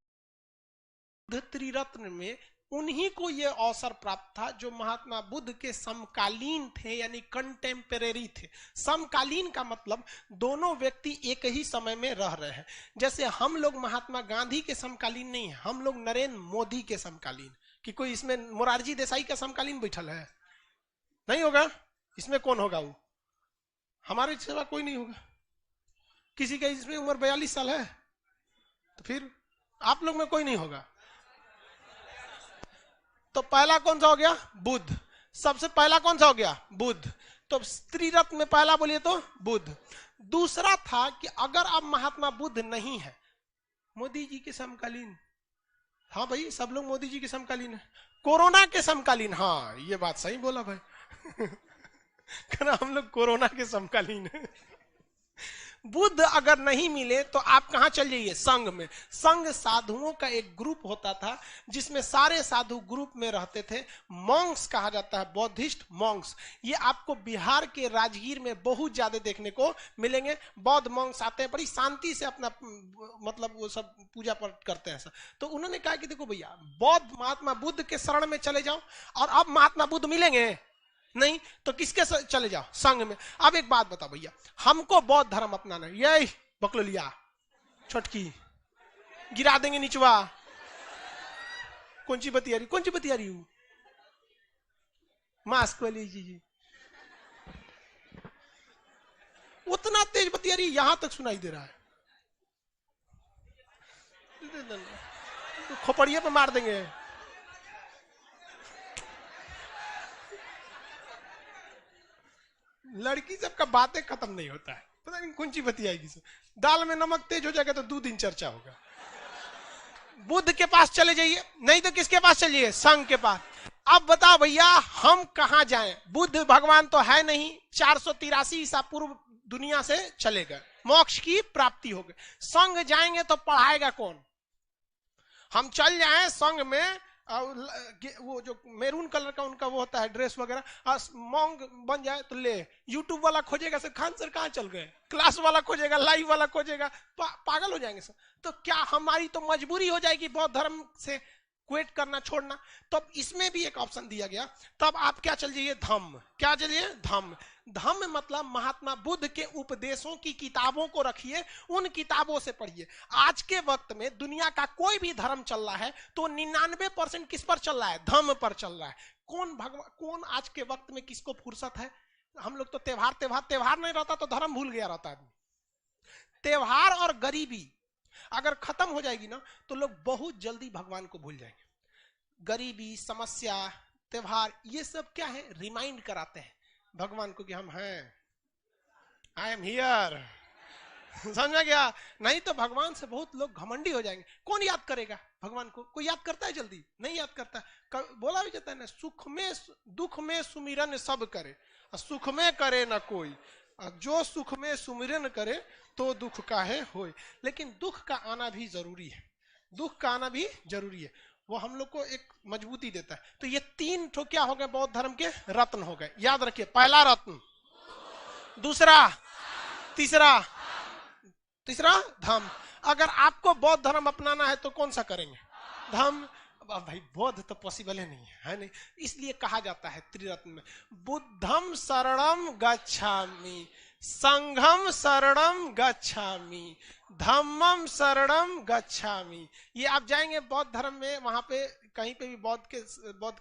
त्रिरत्न में उन्हीं को यह अवसर प्राप्त था जो महात्मा बुद्ध के समकालीन थे, यानी कंटेम्परेरी थे। समकालीन का मतलब दोनों व्यक्ति एक ही समय में रह रहे हैं। जैसे हम लोग महात्मा गांधी के समकालीन नहीं है, हम लोग नरेंद्र मोदी के समकालीन। कि कोई इसमें मोरारजी देसाई का समकालीन बैठल है? नहीं होगा। इसमें कौन होगा? वो हमारे सिवा कोई नहीं होगा। किसी का इसमें उम्र 42 साल है तो फिर आप लोग में कोई नहीं होगा। तो पहला कौन सा हो गया? बुद्ध। सबसे पहला कौन सा हो गया? बुद्ध। तो त्रिरत्न में पहला बोलिए तो बुद्ध। दूसरा था कि अगर अब महात्मा बुद्ध नहीं है, मोदी जी के समकालीन। हाँ भाई, सब लोग मोदी जी के समकालीन है। कोरोना के समकालीन। हाँ, ये बात सही बोला भाई। हम लोग कोरोना के समकालीन है। बुद्ध अगर नहीं मिले तो आप कहां चल जाइए? संघ में। संघ साधुओं का एक ग्रुप होता था जिसमें सारे साधु ग्रुप में रहते थे। मॉन्क्स कहा जाता है, बौद्धिस्ट मॉन्क्स। ये आपको बिहार के राजगीर में बहुत ज्यादा देखने को मिलेंगे। बौद्ध मॉन्क्स आते हैं, बड़ी शांति से अपना मतलब वो सब पूजा पाठ करते हैं। तो उन्होंने कहा कि देखो भैया, बौद्ध महात्मा बुद्ध के शरण में चले जाओ। और अब महात्मा बुद्ध मिलेंगे नहीं तो किसके चले जाओ? संघ में। अब एक बात बताओ भैया, हमको बौद्ध धर्म अपनाना है, यही बकलोलिया छोटकी गिरा देंगे निचवा। कौन सी बतियारी हूं? मास्क वाली जी। उतना तेज बतियारी यहां तक सुनाई दे रहा है। खोपड़िए पे मार देंगे। लड़की सबका बातें खत्म नहीं होता है, पता नहीं कौन सी बतियाएगी। दाल में नमक तेज हो जाएगा तो 2 दिन चर्चा होगा। बुद्ध के पास चले जाइए, नहीं तो किसके पास चलिए? संघ के पास। अब बताओ भैया, हम कहां जाएं? बुद्ध भगवान तो है नहीं। 483 ईसा पूर्व दुनिया से चले गए, मोक्ष की प्राप्ति हो गई। संघ जाएंगे तो पढ़ाएगा कौन? हम चल जाएं संघ में, वो जो मेरून कलर का उनका वो होता है ड्रेस वगैरह, मॉन्ग बन जाए तो ले। यूट्यूब वाला खोजेगा सर, खान सर कहां चल गए? क्लास वाला खोजेगा, लाइव वाला खोजेगा, पागल हो जाएंगे सर। तो क्या हमारी तो मजबूरी हो जाएगी बौद्ध धर्म से क्वेट करना, छोड़ना? तब इसमें भी एक ऑप्शन दिया गया। तब आप क्या चल जाइए? धम्म। क्या चलिए? धम्म। धम्म मतलब महात्मा बुद्ध के उपदेशों की किताबों को रखिए, उन किताबों से पढ़िए। आज के वक्त में दुनिया का कोई भी धर्म चल रहा है तो 99% किस पर चल रहा है? धम्म पर चल रहा है। कौन आज के वक्त में किसको फुर्सत है? हम लोग तो त्योहार नहीं रहता तो धर्म भूल गया रहता आदमी। त्योहार और गरीबी अगर खत्म हो जाएगी ना तो लोग बहुत जल्दी भगवान को भूल जाएंगे। गरीबी, समस्या, त्योहार, ये सब क्या है? रिमाइंड कराते हैं भगवान को कि हम हैं, आई एम हियर। समझा गया? नहीं तो भगवान से बहुत लोग घमंडी हो जाएंगे। कौन याद करेगा भगवान को? कोई याद करता है? जल्दी नहीं याद करता। बोला भी जाता है ना, सुख में दुख में सुमिरन सब करे, सुख में करे ना कोई। जो सुख में सुमिरन करे तो दुख काहे होए। लेकिन दुख का आना भी जरूरी है, दुख का आना भी जरूरी है। वो हम लोग को एक मजबूती देता है। तो ये 3 ठो क्या हो गए बौद्ध धर्म के रत्न हो गए, याद रखिए। पहला रत्न, दूसरा, तीसरा धम्म। अगर आपको बौद्ध धर्म अपनाना है तो कौन सा करेंगे? धम्म। अब भाई बौद्ध तो पॉसिबल है नहीं, इसलिए कहा जाता है त्रिरत्न में बुद्धम शरणम गच्छामि, संघम शरणम गच्छामि, धम्मम शरणम गच्छामि। ये आप जाएंगे बौद्ध धर्म में, वहां पे कहीं पे भी बौद्ध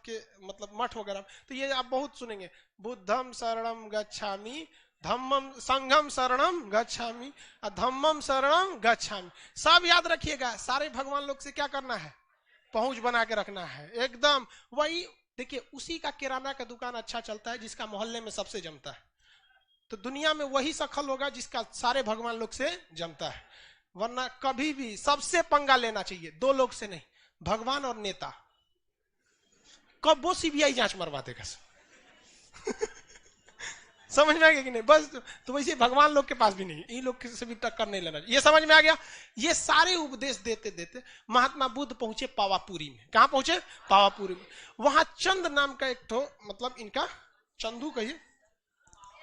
के मतलब मठ वगैरह, तो ये आप बहुत सुनेंगे, बुद्धम शरणम गच्छामि, धम्मम संघम शरणम गच्छामि, धम्मम शरणम गच्छामि। सब याद रखिएगा। सारे भगवान लोग से क्या करना है? पहुंच बना के रखना है एकदम। वही देखिए, उसी का किराना का दुकान अच्छा चलता है जिसका मोहल्ले में सबसे जमता है। तो दुनिया में वही सफल होगा जिसका सारे भगवान लोग से जमता है। वरना कभी भी सबसे पंगा लेना चाहिए 2 लोग से नहीं, भगवान और नेता। कब वो सीबीआई जांच मरवा देगा समझ में आ गया कि नहीं? बस तो वैसे भगवान लोग के पास भी नहीं, इन लोग से भी टक्कर नहीं लेना। ये समझ में आ गया? ये सारे उपदेश देते देते महात्मा बुद्ध पहुंचे पावापुरी में। कहां पहुंचे? पावापुरी में। वहां चंद नाम का एक ठो, मतलब इनका चंदू कहिए,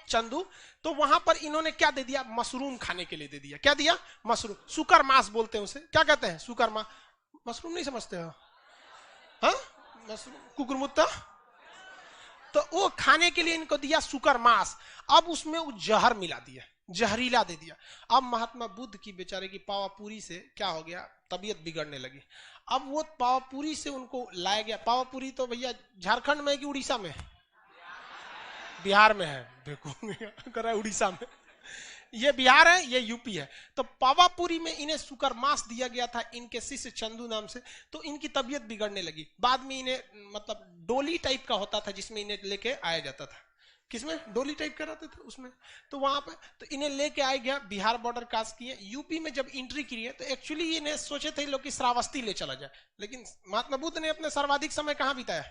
चंदू। तो वहां पर इन्होंने क्या दे दिया? मशरूम खाने के लिए दे दिया। क्या दिया? मशरूम। सुकर मांस बोलते हैं उसे। क्या कहते हैं? सुकर मांस। मशरूम नहीं समझते हो? हाँ, मशरूम, कुकुरमुत्ता। तो वो खाने के लिए इनको दिया सुकर मांस। अब उसमें वो जहर मिला दिया, जहरीला दे दिया। अब महात्मा बुद्ध की बेचारे की पावापुरी से क्या हो गया? तबीयत बिगड़ने लगी। अब वो पावापुरी से उनको लाया गया। पावापुरी तो भैया झारखंड में है कि उड़ीसा में? बिहार में है। देखो उड़ीसा में, ये बिहार है, ये यूपी है। तो पावापुरी में इन्हें सुकर मांस दिया गया था इनके शिष्य चंदू नाम से। तो इनकी तबीयत बिगड़ने लगी। बाद में इन्हें मतलब डोली टाइप का होता था जिसमें इन्हें लेके आया जाता था। किसमें? डोली टाइप का रहते थे उसमें। तो वहां पे तो इन्हें लेके आया गया, बिहार बॉर्डर क्रॉस किए, यूपी में जब एंट्री किए तो एक्चुअली इन्हें सोचे थे लोग कि श्रावस्ती ले चला जाए, लेकिन महात्मा बुद्ध ने अपने सर्वाधिक समय कहां बिताया?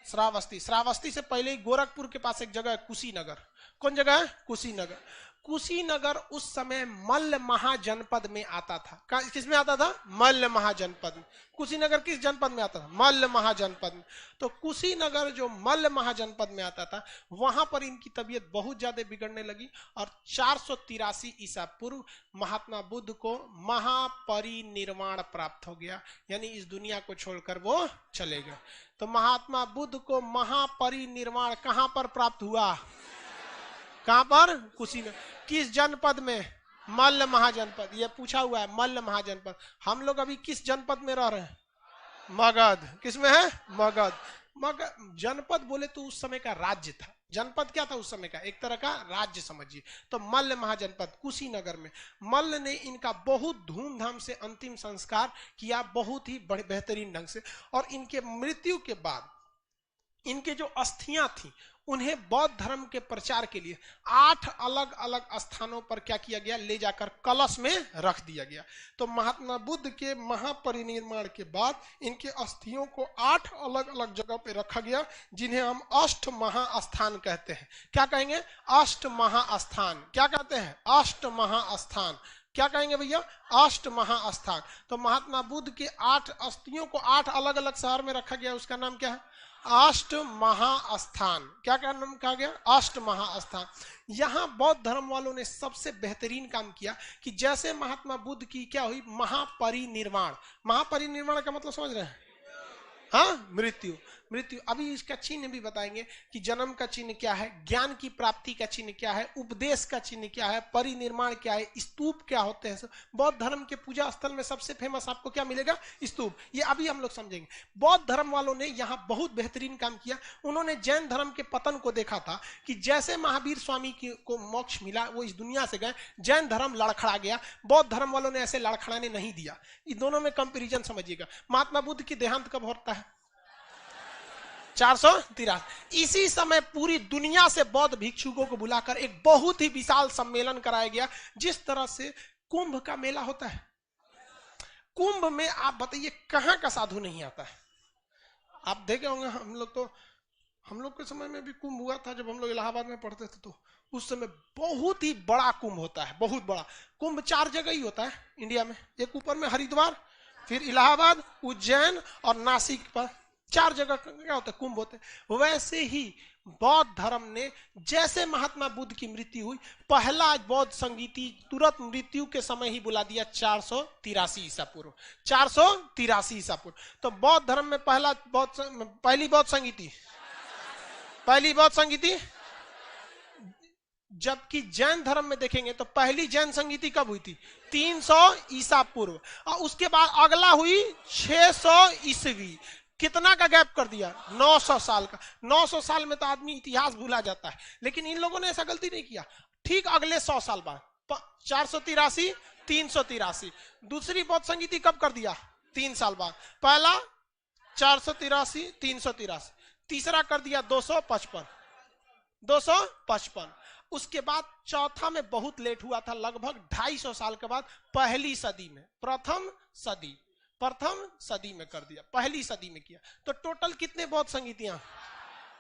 श्रावस्ती। श्रावस्ती से पहले ही गोरखपुर के पास एक जगह है कुशीनगर। कौन जगह है? कुशीनगर। कुशीनगर उस समय मल्ल महाजनपद में आता था। किसमें आता था? मल्ल महाजनपद में। कुशीनगर किस जनपद में आता था? मल्ल महाजनपद में। तो कुशीनगर जो मल्ल महाजनपद में आता था, वहां पर इनकी तबीयत बहुत ज्यादा बिगड़ने लगी और 483 ईसा पूर्व महात्मा बुद्ध को महापरिनिर्वाण प्राप्त हो गया, यानी इस दुनिया को छोड़कर वो चले गए। तो महात्मा बुद्ध को महापरिनिर्वाण कहां पर प्राप्त हुआ? कहां पर? कुशीनगर। किस जनपद में? मल्ल महाजनपद। ये पूछा हुआ है, मल्ल महाजनपद। हम लोग अभी किस जनपद में रह रहे हैं? मगध। किसमें है? मगध। मगध जनपद बोले तो उस समय का राज्य था। जनपद क्या था उस समय का? एक तरह का राज्य समझिए। तो मल्ल महाजनपद कुशीनगर में मल्ल ने इनका बहुत धूमधाम से अंतिम संस्कार किया, बहुत ही बेहतरीन ढंग से। और इनके मृत्यु के बाद इनके जो अस्थियां थी उन्हें बौद्ध धर्म के प्रचार के लिए 8 अलग अलग स्थानों पर क्या किया गया? ले जाकर कलश में रख दिया गया। तो महात्मा बुद्ध के महापरिनिर्वाण के बाद इनके अस्थियों को 8 अलग अलग जगह पे रखा गया, जिन्हें हम अष्ट महास्थान कहते हैं। क्या कहेंगे? अष्ट महास्थान। क्या कहते हैं? अष्ट महास्थान। क्या कहेंगे भैया? अष्ट महास्थान। तो महात्मा बुद्ध के 8 अस्थियों को 8 अलग अलग शहर में रखा गया, उसका नाम क्या है? अष्ट महास्थान। क्या नाम कहा गया? अष्ट महास्थान। यहां बौद्ध धर्म वालों ने सबसे बेहतरीन काम किया कि जैसे महात्मा बुद्ध की क्या हुई? महापरिनिर्वाण। महापरिनिर्वाण का मतलब समझ रहे हैं? हाँ, मृत्यु। मृत्यु। अभी इसका चिन्ह भी बताएंगे कि जन्म का चिन्ह क्या है, ज्ञान की प्राप्ति का चिन्ह क्या है, उपदेश का चिन्ह क्या है, परिनिर्वाण क्या है, स्तूप क्या होते हैं। बौद्ध धर्म के पूजा स्थल में सबसे फेमस आपको क्या मिलेगा? स्तूप। ये अभी हम लोग समझेंगे। बौद्ध धर्म वालों ने यहाँ बहुत बेहतरीन काम किया। उन्होंने जैन धर्म के पतन को देखा था कि जैसे महावीर स्वामी को मोक्ष मिला, वो इस दुनिया से गए, जैन धर्म लड़खड़ा गया। बौद्ध धर्म वालों ने ऐसे लड़खड़ाने नहीं दिया। इन दोनों में कंपेरिजन समझिएगा। महात्मा बुद्ध की देहांत कब होता है? 483। इसी समय पूरी दुनिया से बौद्ध भिक्षुकों को बुलाकर एक बहुत ही विशाल सम्मेलन कराया गया, जिस तरह से कुंभ का मेला होता है। कुंभ में आप बताइए कहां का साधु नहीं आता है? आप देखे होंगे, हम लोग के समय में भी कुंभ हुआ था जब हम लोग इलाहाबाद में पढ़ते थे। तो उस समय बहुत ही बड़ा कुंभ होता है, बहुत बड़ा कुंभ। 4 जगह ही होता है इंडिया में। एक ऊपर में हरिद्वार, फिर इलाहाबाद, उज्जैन और नासिक पर 4 जगह क्या होता है, कुंभ होते हैं। वैसे ही बौद्ध धर्म ने, जैसे महात्मा बुद्ध की मृत्यु हुई, पहला बौद्ध संगीति तुरंत मृत्यु के समय ही बुला दिया 483 ईसा पूर्व। 483 ईसा पूर्व। तो बौद्ध धर्म में पहली बौद्ध संगीति, जबकि जैन धर्म में देखेंगे तो पहली जैन संगीति कब हुई थी, 300 ईसा पूर्व। और उसके बाद अगला हुई 600 ईस्वी। कितना का गैप कर दिया, 900 साल का। 900 साल में तो आदमी इतिहास भूला जाता है, लेकिन इन लोगों ने ऐसा गलती नहीं किया। ठीक अगले 100 साल बाद 483, 383 दूसरी बौद्ध संगीति कब कर दिया, 3 साल बाद। पहला 483, 383, तीसरा कर दिया 255। उसके बाद चौथा में बहुत लेट हुआ था, लगभग 250 साल के बाद पहली सदी में, प्रथम सदी में कर दिया, पहली सदी में किया। तो टोटल कितने बौद्ध संगीतियां,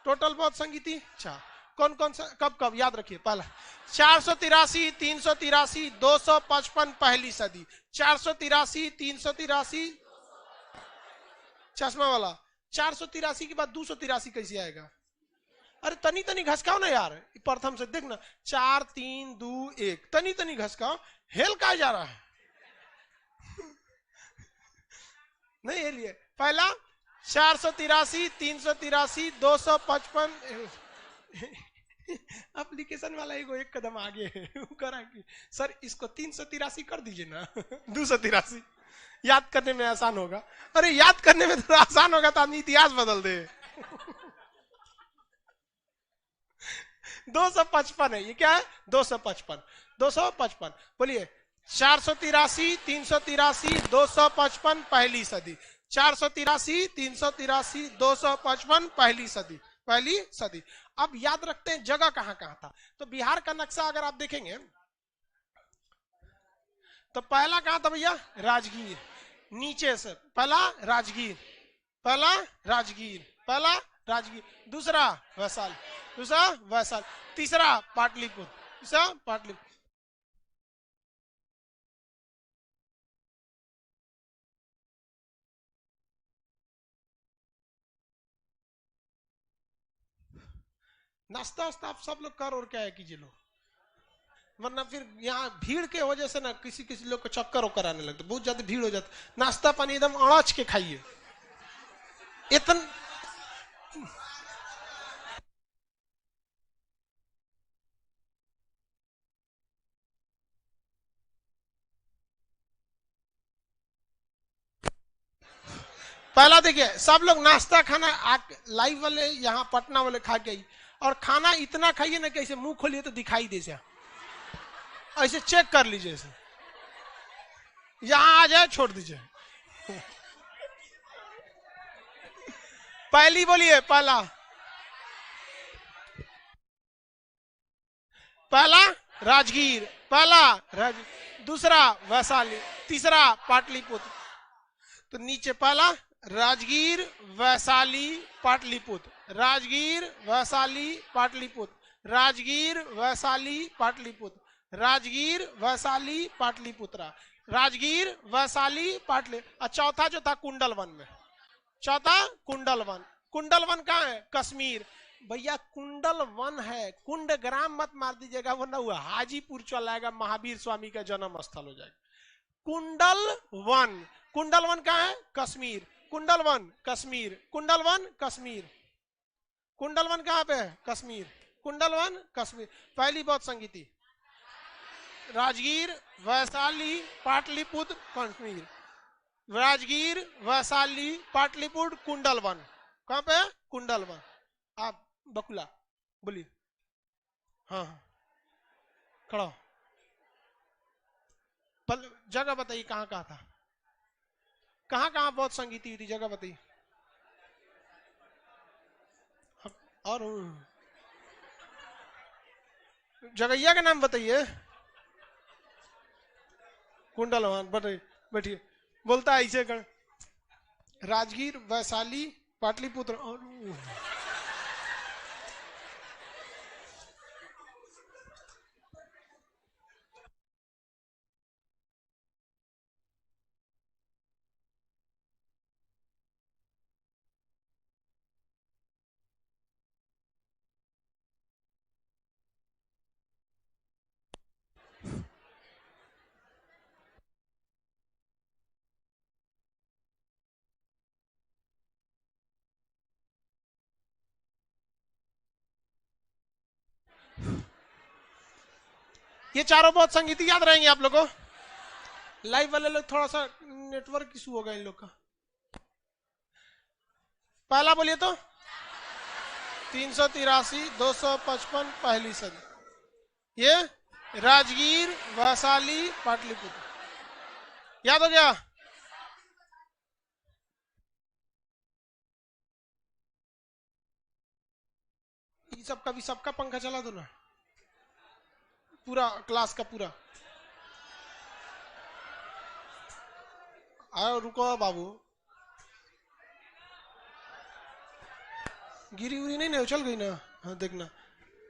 टोटल बौद्ध संगीति 4। कौन कौन सा, कब याद रखिए, पहला 483, 383, 255 पहली सदी, 483, 383 चश्मा वाला। 483 के बाद 283 कैसे आएगा, अरे तनी तनी घसकाओ ना यार, प्रथम से देखना, 4 3 2 1, तनी घसकाओ, हेल का जा रहा है नहीं ये लिए। पहला 483, 383, 255 एप्लीकेशन वाला एक कदम आगे है, करा कि सर इसको 383 कर दीजिए ना 283, याद करने में आसान होगा। अरे याद करने में थोड़ा आसान होगा तो आदमी इतिहास बदल दे 255 है, ये क्या है, 255 बोलिए। 483, 383, 255 पहली सदी, 483, 383, 255 पहली सदी। अब याद रखते हैं जगह कहां कहां था। तो बिहार का नक्शा अगर आप देखेंगे तो पहला कहां था भैया, राजगीर, नीचे से पहला राजगीर, दूसरा वैशाली, तीसरा पाटलिपुत्र, नाश्ता वास्ता आप सब लोग कर और क्या है कीजिए लोग, वरना फिर यहाँ भीड़ के वजह से ना किसी लोग को चक्कर वक्कर आने लगता, बहुत ज्यादा भीड़ हो जाता। नाश्ता पानी एकदम अड़च के खाइए, इतना पहला देखिए, सब लोग नाश्ता खाना लाइव वाले यहाँ पटना वाले खा के, और खाना इतना खाइए ना कि ऐसे मुंह खोलिए तो दिखाई दे, ऐसे चेक कर लीजिए, यहाँ आ जाए छोड़ दीजिए। पहली बोलिए, पहला राजगीर, दूसरा वैशाली, तीसरा पाटलिपुत्र। तो नीचे पहला राजगीर, वैशाली, पाटलिपुत्र, राजगीर, वैशाली, पाटलिपुत्र, राजगीर, वैशाली, पाटलिपुत्र, राजगीर, वैशाली, पाटलिपुत्र, राजगीर, वैशाली, पाटलिपुत्र। और चौथा जो था कुंडलवन में, कुंडलवन कहाँ है, कश्मीर। भैया कुंडल वन है, कुंड ग्राम मत मार दीजिएगा वरना वो हाजीपुर चला आएगा, महावीर स्वामी का जन्म स्थल हो जाएगा। कुंडल वन कहाँ है, कश्मीर, कुंडल वन कहाँ पे है, कश्मीर, कश्मीर। पहली बौद्ध संगीति राजगीर, वैशाली, पाटलिपुत्र, कश्मीर, राजगीर, वैशाली, पाटलिपुत्र, कुंडलवन। कहाँ पे, कुंडलवन। आप बकुला बोलिए, हाँ खड़ा, जगह बताइए कहाँ कहाँ था, कहाँ बहुत संगीति हुई थी, जगह बताइए। और जगैया का नाम बताइए, कुंडलवन, बताइए, बैठिए। बोलता है ऐसे राजगीर, वैशाली, पाटलिपुत्र और ये चारों बहुत संगीत याद रहेंगे आप लोगों को। लाइव वाले लोग थोड़ा सा नेटवर्क इशू होगा इन लोग का। पहला बोलिए तो 383, 255 पहली सदी, ये राजगीर, वैशाली, पाटलिपुत्र। याद हो गया? सबका पंखा चला दो ना, पूरा क्लास का पूरा। आओ रुको बाबू, गिरी उरी नहीं ना, उछल गई ना। हाँ देखना,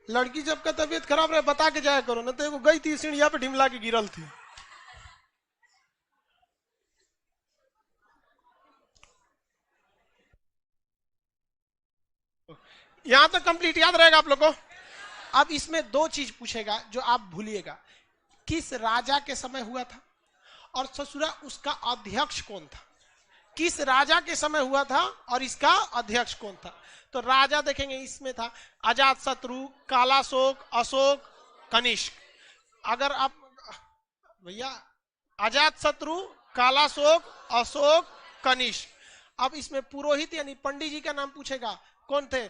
लड़की जब का तबीयत खराब रहे बता के जाया करो ना, तो वो गई थी सीढ़िया पे ढिमला के गिरल थी। यहां तक कंप्लीट याद रहेगा आप लोग को। अब इसमें दो चीज पूछेगा जो आप भूलिएगा, किस राजा के समय हुआ था और ससुरा उसका अध्यक्ष कौन था। किस राजा के समय हुआ था और इसका अध्यक्ष कौन था। तो राजा देखेंगे इसमें था अजात शत्रु, कालाशोक, अशोक, कनिष्क। अगर आप भैया अजात शत्रु, कालाशोक, अशोक, कनिष्क। अब इसमें पुरोहित यानी पंडित जी का नाम पूछेगा, कौन थे।